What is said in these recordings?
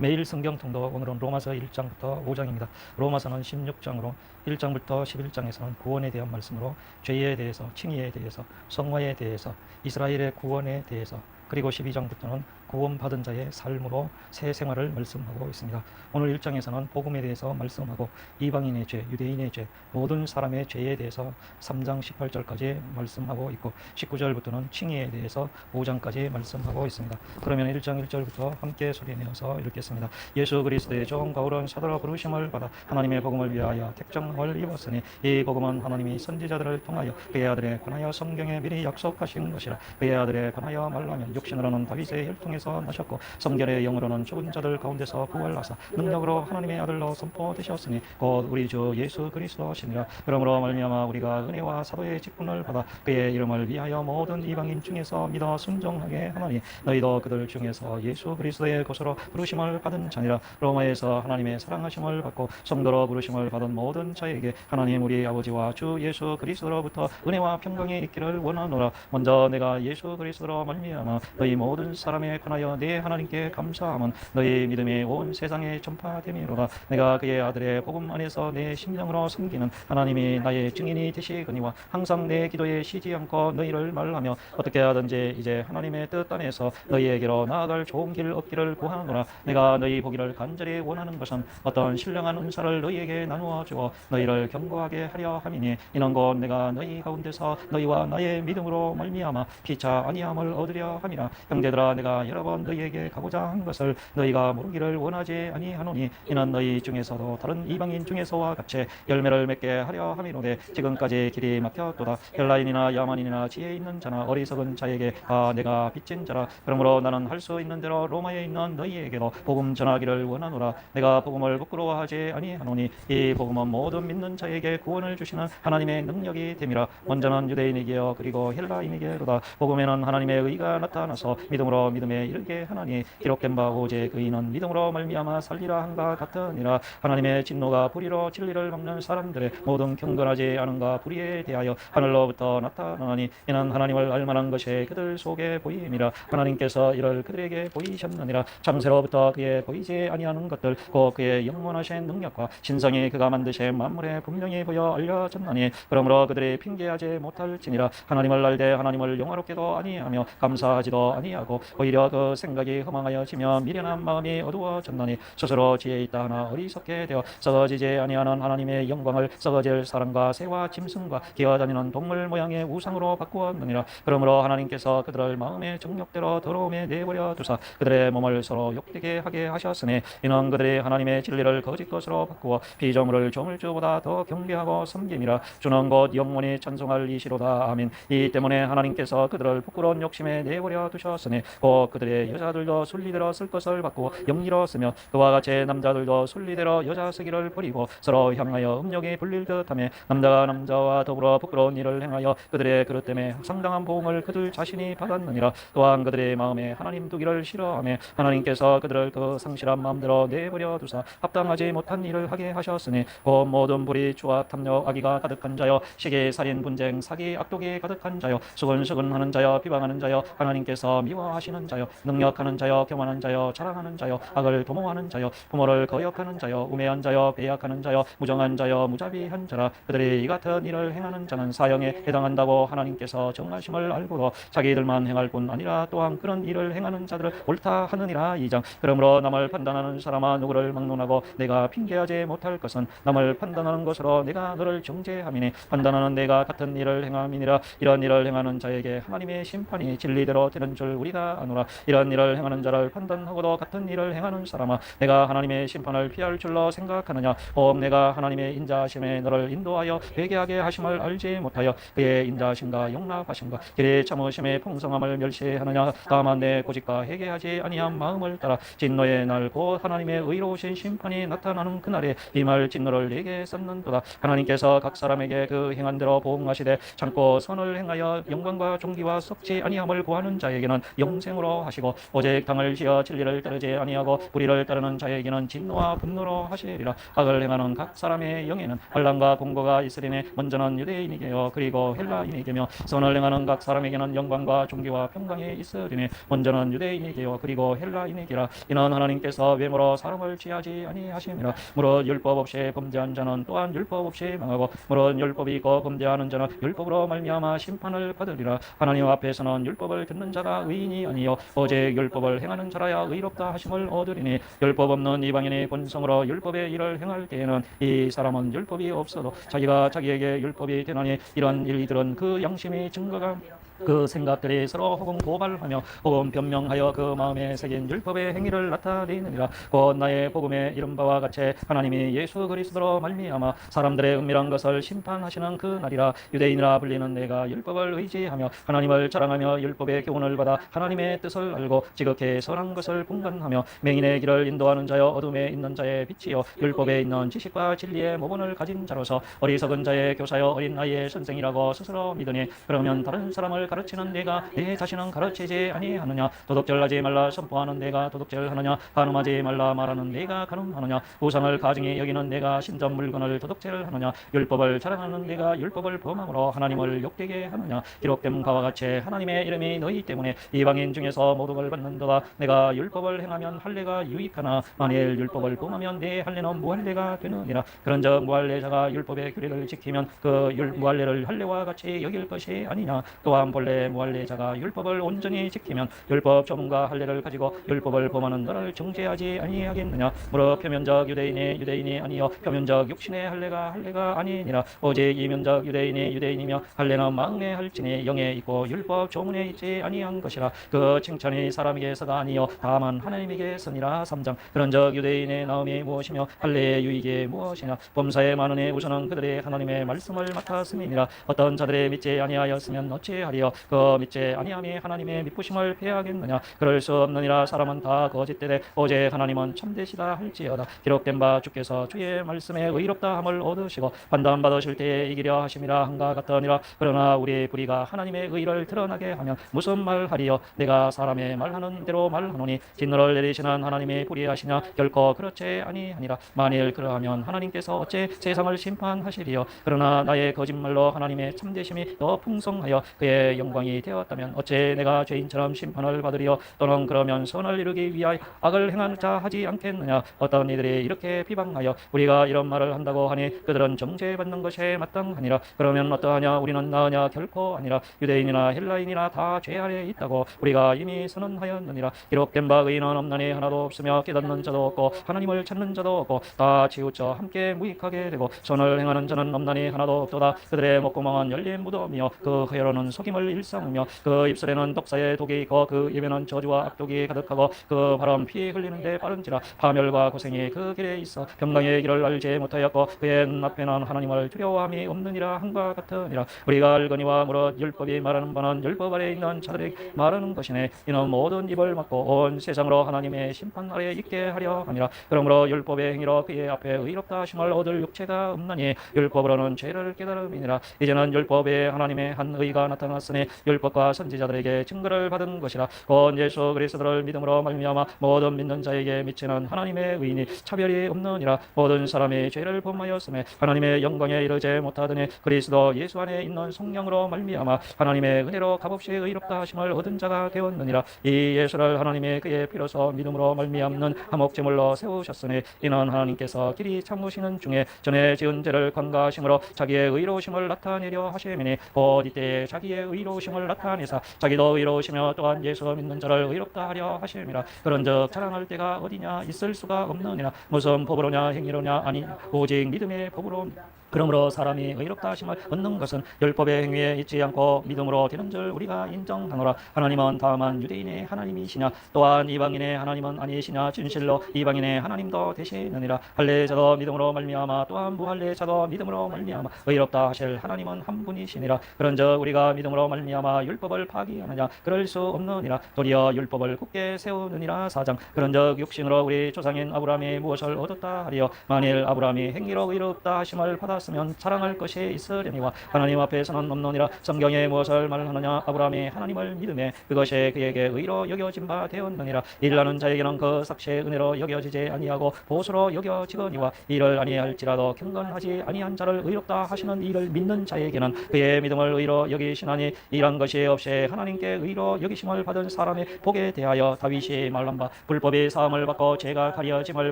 매일 성경 통독, 오늘은 로마서 1장부터 5장입니다. 로마서는 16장으로 1장부터 11장에서는 구원에 대한 말씀으로 죄에 대해서, 칭의에 대해서, 성화에 대해서, 이스라엘의 구원에 대해서, 그리고 12장부터는 구원받은 자의 삶으로 새 생활을 말씀하고 있습니다. 오늘 1장에서는 복음에 대해서 말씀하고 이방인의 죄, 유대인의 죄, 모든 사람의 죄에 대해서 3장 18절까지 말씀하고 있고 19절부터는 칭의에 대해서 5장까지 말씀하고 있습니다. 그러면 1장 1절부터 함께 소리내어서 읽겠습니다. 예수 그리스도의 종 바울은 사도로 부르심을 받아 하나님의 복음을 위하여 택정을 입었으니 이 복음은 하나님이 선지자들을 통하여 그의 아들에 관하여 성경에 미리 약속하신 것이라. 그의 아들에 관하여 말하면 육신으로는 다윗의 혈통에서 나셨고 성결의 영으로는 죽은 자들 가운데서 부활하사 능력으로 하나님의 아들로 선포되셨으니 곧 우리 주 예수 그리스도시니라. 그러므로 말미암아 우리가 은혜와 사도의 직분을 받아 그의 이름을 위하여 모든 이방인 중에서 믿어 순종하게 하나니 너희도 그들 중에서 예수 그리스도의 것으로 부르심을 받은 자니라. 로마에서 하나님의 사랑하심을 받고 성도로 부르심을 받은 모든 자에게 하나님 우리 아버지와 주 예수 그리스도로부터 은혜와 평강이 있기를 원하노라. 먼저 내가 예수 그리스도로 말미암아 너희 모든 사람에 관하여 내 하나님께 감사함은 너희 믿음이 온 세상에 전파됨이로다. 내가 그의 아들의 복음 안에서 내 심령으로 섬기는 하나님이 나의 증인이 되시거니와 항상 내 기도에 쉬지 않고 너희를 말하며 어떻게 하든지 이제 하나님의 뜻 안에서 너희에게로 나아갈 좋은 길 얻기를 구하노라. 내가 너희 보기를 간절히 원하는 것은 어떤 신령한 은사를 너희에게 나누어 주어 너희를 견고하게 하려 함이니 이는 곧 내가 너희 가운데서 너희와 나의 믿음으로 말미암아 피차 아니함을 얻으려 함이라. 형제들아, 내가 여러 번 너희에게 가고자 한 것을 너희가 모르기를 원하지 아니하노니 이는 너희 중에서도 다른 이방인 중에서와 같이 열매를 맺게 하려 함이로되 지금까지 길이 막혔도다. 헬라인이나 야만인이나 지혜 있는 자나 어리석은 자에게 다 내가 빚진 자라. 그러므로 나는 할 수 있는 대로 로마에 있는 너희에게도 복음 전하기를 원하노라. 내가 복음을 부끄러워하지 아니하노니 이 복음은 모든 믿는 자에게 구원을 주시는 하나님의 능력이 됨이라. 먼저는 유대인에게요 그리고 헬라인에게로다. 복음에는 하나님의 의가 나타나서 믿음으로 믿음에 이르게 하나니 기록된 바 오직 의인은 믿음으로 말미암아 살리라 한가 같으니라. 하나님의 진노가 불의로 진리를 막는 사람들의 모든 경건하지 않은가 불의에 대하여 하늘로부터 나타나니 이는 하나님을 알만한 것이 그들 속에 보임이라. 하나님께서 이를 그들에게 보이셨느니라. 창세로부터 그의 보이지 아니하는 것들 곧 그의 영원하신 능력과 신성이 그가 만드신 만물에 분명히 보여 알려졌나니 그러므로 그들이 핑계하지 못할지니라. 하나님을 알되 하나님을 영화롭게도 아니하며 감사하지도 아니하고 오히려 그 생각이 허망하여지며 미련한 마음이 어두워졌나니 스스로 지혜 있다 하나 어리석게 되어 썩어지지 아니하는 하나님의 영광을 썩어질 사람과 새와 짐승과 기어다니는 동물 모양의 우상으로 바꾸었느니라. 그러므로 하나님께서 그들을 마음의 정욕대로 더러움에 내버려 두사 그들의 몸을 서로 욕되게 하게 하셨으니 이는 그들이 하나님의 진리를 거짓 것으로 바꾸어 피조물을 조물주보다 더 경배하고 섬김이라. 주는 곧 영원히 찬송할 이시로다. 아멘. 이 때문에 하나님께서 그들을 부끄러운 욕심에 내버려 두셨으니 곧 그들의 여자들도 순리대로 쓸 것을 바꾸어 영리로 쓰며 그와 같이 남자들도 순리대로 여자 쓰기를 버리고 서로 향하여 음욕이 불릴 듯하며 남자가 남자와 더불어 부끄러운 일을 행하여 그들의 그릇 때문에 상당한 보응을 그들 자신이 받았느니라. 또한 그들의 마음에 하나님 두기를 싫어하며 하나님께서 그들을 그 상실한 마음대로 내버려 두사 합당하지 못한 일을 하게 하셨으니 곧 모든 불의 추악 탐욕 악의가 가득한 자여 시기 살인 분쟁 사기 악독이 가득한 자여 수근수근하는 자여 비방하는 자여 하나님께서 미워하시는 자여 능력하는 자여 교만한 자여 자랑하는 자여 악을 도모하는 자여 부모를 거역하는 자여 우매한 자여 배약하는 자여 무정한 자여 무자비한 자라. 그들이 이 같은 일을 행하는 자는 사형에 해당한다고 하나님께서 정하심을 알고도 자기들만 행할 뿐 아니라 또한 그런 일을 행하는 자들을 옳다 하느니라. 2장. 그러므로 남을 판단하는 사람아 누구를 막론하고 내가 핑계하지 못할 것은 남을 판단하는 것으로 내가 너를 정죄함이니 판단하는 내가 같은 일을 행함이니라. 이런 일을 행하는 자에게 하나님의 심판이 진리대로 되는 줄 우리가 아노라. 이런 일을 행하는 자를 판단하고도 같은 일을 행하는 사람아 내가 하나님의 심판을 피할 줄로 생각하느냐. 혹 내가 하나님의 인자하심에 너를 인도하여 회개하게 하심을 알지 못하여 그의 인자하심과 용납하심과 그의 참으심의 풍성함을 멸시하느냐. 다만 내 고집과 회개하지 아니한 마음을 따라 진노의 날 곧 하나님의 의로우신 심판이 나타나는 그날에 이 말 진노를 내게 쏟는도다. 하나님께서 각 사람에게 그 행한 대로 보응하시되 참고 선을 행하여 영광과 존귀와 썩지 아니함을 구하는 자에게는 영생으로 하시고 오직 당을 지어 진리를 따르지 아니하고 불의를 따르는 자에게는 진노와 분노로 하시리라. 악을 행하는 각 사람의 영에는 환난과 공고가 있으리니 먼저는 유대인이게요 그리고 헬라인이게며 선을 행하는 각 사람에게는 영광과 존귀와 평강이 있으리니 먼저는 유대인이게요 그리고 헬라인이기라. 이는 하나님께서 외모로 사람을 취하지 아니하심이라. 무릇 율법 없이 범죄한 자는 또한 율법 없이 망하고 무릇 율법이 있고 범죄하는 자는 율법으로 말미암아 심판을 받으리라. 하나님 앞에서는 율법을 듣는 자가 의인이 아니요 오직 율법을 행하는 자라야 의롭다 하심을 얻으리니 율법 없는 이방인이 본성으로 율법의 일을 행할 때에는 이 사람은 율법이 없어도 자기가 자기에게 율법이 되나니 이런 일들은 그 양심이 증거가 그 생각들이 서로 혹은 고발하며 혹은 변명하여 그 마음에 새긴 율법의 행위를 나타내느니라. 곧 나의 복음에 이른 바와 같이 하나님이 예수 그리스도로 말미암아 사람들의 은밀한 것을 심판하시는 그 날이라. 유대인이라 불리는 내가 율법을 의지하며 하나님을 자랑하며 율법의 교훈을 받아 하나님의 뜻을 알고 지극히 선한 것을 분간하며 맹인의 길을 인도하는 자여 어둠에 있는 자의 빛이요 율법에 있는 지식과 진리의 모본을 가진 자로서 어리석은 자의 교사여 어린 나이의 선생이라고 스스로 믿으니 그러면 다른 사람을 가르치는 내가 내 자신은 가르치지 아니하느냐. 도둑질하지 말라 선포하는 내가 도둑질하느냐. 간음하지 말라 말하는 내가 간음하느냐. 우상을 가증히 여기는 내가 신전 물건을 도둑질하느냐. 율법을 자랑하는 내가 율법을 범함으로 하나님을 욕되게 하느냐. 기록된 바와 같이 하나님의 이름이 너희 때문에 이방인 중에서 모독을 받는도다. 내가 율법을 행하면 할례가 유익하나 만일 율법을 범하면 내 할례는 무할례가 되느니라. 그런즉 무할례자가 율법의 규례를 지키면 그 무할례를 할례와 같이 여길 것이 아니냐. 또한 본래 무할례자가 율법을 온전히 지키면 율법 조문과 할례를 가지고 율법을 범하는 너를 정죄하지 아니하겠느냐. 무릇 표면적 유대인이 아니요 표면적 육신의 할례가 아니니라. 오직 이면적 유대인이며 할례는 마음에 할지니 영에 있고 율법 조문에 있지 아니한 것이라. 그 칭찬이 사람에게서가 아니요 다만 하나님에게서니라. 3장. 그런즉 유대인의 나음이 무엇이며 할례의 유익이 무엇이냐. 범사에 많으니 우선은 그들이 하나님의 말씀을 맡았음이니라. 어떤 자들의 믿지 아니하였으면 어찌하리요. 그 믿지 아니함이 하나님의 미쁘심을 패하겠느냐. 그럴 수 없느니라. 사람은 다 거짓되되 오직 하나님은 참되시다 할지어다. 기록된 바 주께서 주의 말씀에 의롭다 함을 얻으시고 판단 받으실 때에 이기려 하심이라 한가 같으니라. 그러나 우리 불의가 하나님의 의를 드러나게 하면 무슨 말하리요. 내가 사람의 말하는 대로 말하노니 진노를 내리시는 하나님의 불의하시냐. 결코 그렇지 아니하니라. 만일 그러하면 하나님께서 어째 세상을 심판하시리요. 그러나 나의 거짓말로 하나님의 참되심이 더 풍성하여 그의 영광이 되었다면 어째 내가 죄인처럼 심판을 받으리요. 또는 그러면 선을 이루기 위하여 악을 행한 자 하지 않겠느냐. 어떤 이들이 이렇게 비방하여 우리가 이런 말을 한다고 하니 그들은 정죄받는 것에 마땅하니라. 그러면 어떠하냐. 우리는 나으냐. 결코 아니라. 유대인이나 헬라인이나 다 죄 아래에 있다고 우리가 이미 선언하였느니라. 기록된 바 의인은 없나니 하나도 없으며 깨닫는 자도 없고 하나님을 찾는 자도 없고 다 치우쳐 함께 무익하게 되고 선을 행하는 자는 없나니 하나도 없도다. 그들의 목구멍은 열린 무덤이요 그 혀로는 속임을 일삼으며 그 입술에는 독사의 독이 있고 그 입에는 저주와 악독이 가득하고 그 발은 피 흘리는데 빠른지라. 파멸과 고생이 그 길에 있어 평강의 길을 알지 못하였고 그의 눈앞에는 하나님을 두려워함이 없느니라 한과 같으니라. 우리가 알거니와 무릇 율법이 말하는 바는 율법 아래에 있는 자들이 말하는 것이네. 이는 모든 입을 막고 온 세상으로 하나님의 심판 아래에 있게 하려 함이라. 그러므로 율법의 행위로 그의 앞에 의롭다 하심을 얻을 육체가 없나니 율법으로는 죄를 깨달음이니라. 이제는 율법에 하나님의 한 의가 나타났으니 율법과 선지자들에게 증거를 받은 것이라. 곧 예수 그리스도를 믿음으로 말미암아 모든 믿는 자에게 미치는 하나님의 의인이 차별이 없느니라. 모든 사람이 죄를 범하였음에 하나님의 영광에 이르지 못하더니 그리스도 예수 안에 있는 성령으로 말미암아 하나님의 은혜로 값없이 의롭다 하심을 얻은 자가 되었느니라. 이 예수를 하나님의 그의 피로서 믿음으로 말미암는 화목제물로 세우셨으니 이는 하나님께서 길이 참으시는 중에 전에 지은 죄를 관가하심으로 자기의 의로우심을 나타내려 하심이니 곧 이때에 자기의 의로우심을 나타내사 자기도 의로우시며 또한 예수 믿는 자를 의롭다 하려 하심이라. 그런즉 자랑할 때가 어디냐. 있을 수가 없느니라. 무슨 법으로냐 행위로냐. 아니 오직 믿음의 법으로. 그러므로 사람이 의롭다 하심을 얻는 것은 율법의 행위에 있지 않고 믿음으로 되는 줄 우리가 인정하노라. 하나님은 다만 유대인의 하나님이시냐. 또한 이방인의 하나님은 아니시냐. 진실로 이방인의 하나님도 되시느니라. 할례자도 믿음으로 말미암아 또한 무할례자도 믿음으로 말미암아 의롭다 하실 하나님은 한 분이시니라. 그런즉 우리가 믿음으로 말미암아 율법을 파기하느냐. 그럴 수 없느니라. 도리어 율법을 굳게 세우느니라. 4장. 그런즉 육신으로 우리 조상인 아브라함이 무엇을 얻었다 하리요. 만일 아브라함이 행위로 의롭다 하심을 받았 받았으면 자랑할 것이 있으려니와 하나님 앞에서는 없느니라. 성경에 무엇을 말하느냐? 아브라함이 하나님을 믿음에 그것이 그에게 의로 여겨진 바 되었느니라. 일하는 자에게는 그 삭시의 은혜로 여겨지지 아니하고 보수로 여겨지거니와 이를 아니할지라도 경건하지 아니한 자를 의롭다 하시는 이를 믿는 자에게는 그의 믿음을 의로 여기시나니 이런 것이 없이 하나님께 의로 여기심을 받은 사람의 복에 대하여 다윗이 말한 바 불법이 사함을 받고 죄가 가려짐을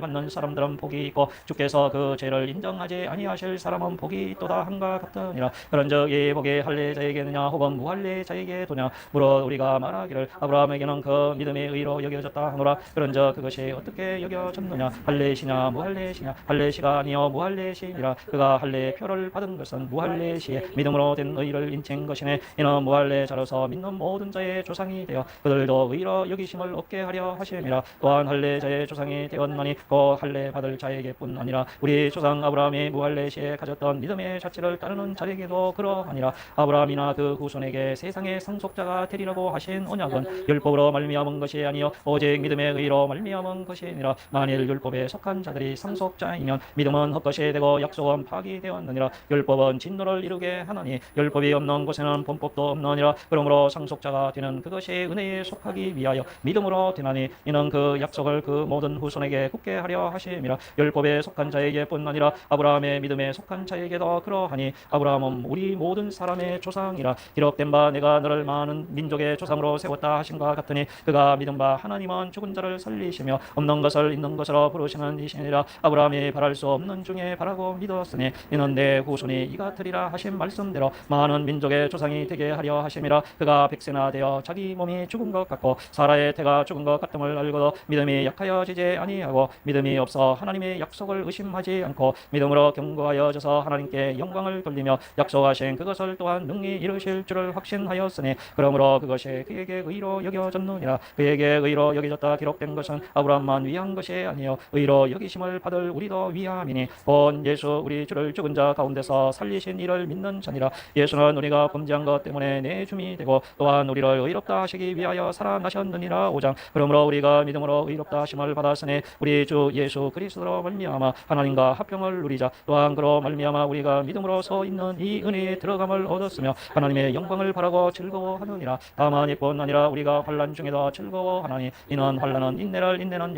받는 사람들은 복이 있고 주께서 그 죄를 인정하지 아니하실 사람은 복이 있도다 한과 같으니라. 그런즉 이 복이 할례자에게느냐 혹은 무할례자에게 도냐? 물어 우리가 말하기를 아브라함에게는 그 믿음의 의로 여겨졌다 하노라. 그런즉 그것이 어떻게 여겨졌느냐? 할례시냐 무할례시냐? 할례시가 아니요 무할례시니라. 그가 할례의 표를 받은 것은 무할례시에 믿음으로 된 의를 인칭 것이네. 이는 무할례자로서 믿는 모든 자의 조상이 되어 그들도 의로 여기심을 얻게 하려 하심이라. 또한 할례자의 조상이 되었나니 그 할례 받을 자에게뿐 아니라 우리 조상 아브라함이 무할례시에 가졌던 믿음의 자체를 따르는 자에게도 그러하니라. 아브라함이나 그 후손에게 세상의 상속자가 되리라고 하신 언약은 율법으로 말미암은 것이 아니요 오직 믿음의 의로 말미암은 것이니라. 만일 율법에 속한 자들이 상속자이면 믿음은 헛것이 되고 약속은 파기되었느니라. 율법은 진노를 이루게 하나니 율법이 없는 곳에는 본법도 없느니라. 그러므로 상속자가 되는 그것이 은혜에 속하기 위하여 믿음으로 되나니 이는 그 약속을 그 모든 후손에게 굳게 하려 하심이라. 율법에 속한 자에게뿐 아니라 아브라함의 믿음에 속한 자에게도 그러하니 아브라함은 우리 모든 사람의 조상이라. 기록된 바 내가 너를 많은 민족의 조상으로 세웠다 하신과 같으니 그가 믿은 바 하나님은 죽은 자를 살리시며 없는 것을 있는 것으로 부르시는 이시니라. 아브라함이 바랄 수 없는 중에 바라고 믿었으니 이는 내 후손이 이가 되리라 하신 말씀대로 많은 민족의 조상이 되게 하려 하심이라. 그가 백세나 되어 자기 몸이 죽은 것 같고 사라의 태가 죽은 것 같음을 알고도 믿음이 약하여지지 아니하고 믿음이 없어 하나님의 약속을 의심하지 않고 믿음으로 견고하여져서 하나님께 영광을 돌리며 약속하신 그것을 또한 능히 이루실 줄을 확신하였으니 그러므로 그것이 그에게 의로 여겨졌느니라. 그에게 의로 여겨졌다 기록된 것은 아브라함만 위한 것이 아니요 의로 여기심을 받을 우리도 위함이니 본 예수 우리 주를 죽은 자 가운데서 살리신 이를 믿는 자니라. 예수는 우리가 범죄한 것 때문에 내 줌이 되고 또한 우리를 의롭다 하시기 위하여 살아나셨느니라. 5장. 그러므로 우리가 믿음으로 의롭다 하심을 받았으니 우리 주 예수 그리스도로 말미암아 하나님과 화평을 누리자. 또한 그로 말미암아 우리가 믿음으로 서 있는 이 은혜에 들어감을 얻었으며 하나님의 영광을 바라고 즐거워하느니라. 다만 이뿐 아니라 우리가 환난 중에도 즐거워하나니 이는 환난은 인내를 인내는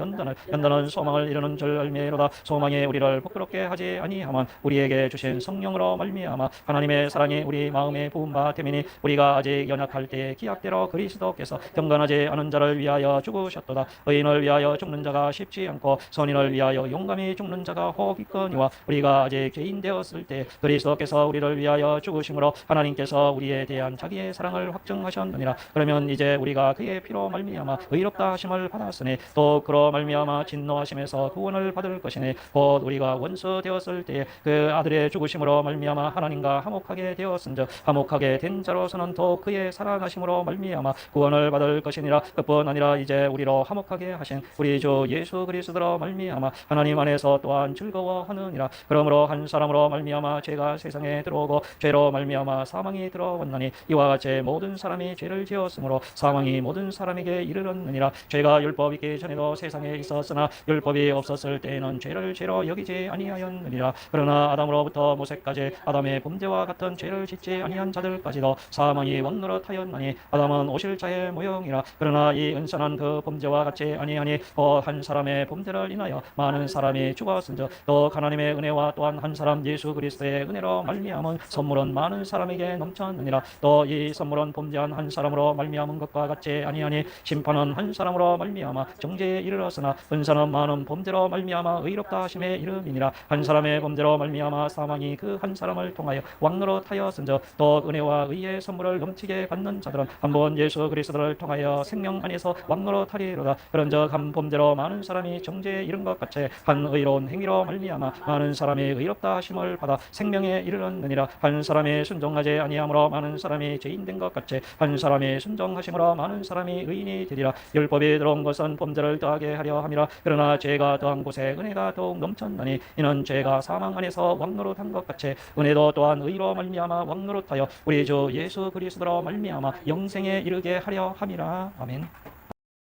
연단은 소망을 이루는 줄 알미로다. 소망이 우리를 부끄럽게 하지 아니하면 우리에게 주신 성령으로 말미암아 하나님의 사랑이 우리 마음에 부은 바 됨이니 우리가 아직 연약할 때에 기약대로 그리스도께서 경건하지 않은 자를 위하여 죽으셨도다. 의인을 위하여 죽는 자가 쉽지 않고 선인을 위하여 용감히 죽는 자가 혹 있거니와 우리가 아직 죄인 되었을 때 그리스도께서 우리를 위하여 죽으심으로 하나님께서 우리에 대한 자기의 사랑을 확증하셨느니라. 그러면 이제 우리가 그의 피로 말미암아 의롭다 하심을 받았으니 또 그로 말미암아 진노하심에서 구원을 받을 것이니 곧 우리가 원수 되었을 때에 그 아들의 죽으심으로 말미암아 하나님과 화목하게 되었은즉 화목하게 된 자로서는 또 그의 살아나심으로 말미암아 구원을 받을 것이니라. 그뿐 아니라 이제 우리로 화목하게 하신 우리 주 예수 그리스도로 말미암아 하나님 안에서 또한 즐거워하느니라. 그러므로 한 사람으로 말미암아 죄가 세상에 들어오고 죄로 말미암아 사망이 들어왔나니 이와 같이 모든 사람이 죄를 지었으므로 사망이 모든 사람에게 이르렀느니라. 죄가 율법 있기 전에도 세상에 있었으나 율법이 없었을 때에는 죄를 죄로 여기지 아니하였느니라. 그러나 아담으로부터 모세까지 아담의 범죄와 같은 죄를 짓지 아니한 자들까지도 사망이 왕노릇하였나니 아담은 오실 자의 모형이라. 그러나 이 은사는 그 범죄와 같이 아니하니 한 사람의 범죄를 인하여 많은 사람이 죽었은즉 또 하나님의 은혜와 또한 한 사람 예수 그리스도의 은혜로 말미암은 선물은 많은 사람에게 넘쳤느니라. 또 이 선물은 범죄한 한 사람으로 말미암은 것과 같이 아니하니 심판은 한 사람으로 말미암아 정죄에 이르렀으나 은사는 많은 범죄로 말미암아 의롭다 하심에 이름이니라. 한 사람의 범죄로 말미암아 사망이 그 한 사람을 통하여 왕노릇하였은즉 또 은혜와 의의 선물을 넘치게 받는 자들은 한번 예수 그리스도를 통하여 생명 안에서 왕노릇하리로다. 그런즉 한 범죄로 많은 사람이 정죄에 이른 것 같이 한 의로운 행위로 말미암아 많은 사람이 의롭다 하심을 받아 생명에 이르렀느니라. 한 사람이 순종하지 아니함으로 많은 사람이 죄인 된 것 같이 한 사람이 순종하심으로 많은 사람이 의인이 되리라. 율법이 들어온 것은 범죄를 더하게 하려 함이라. 그러나 죄가 더한 곳에 은혜가 더욱 넘쳤나니 이는 죄가 사망 안에서 왕노릇한 것 같이 은혜도 또한 의로 말미암아 왕노릇하여 우리 주 예수 그리스도로 말미암아 영생에 이르게 하려 함이라. 아멘.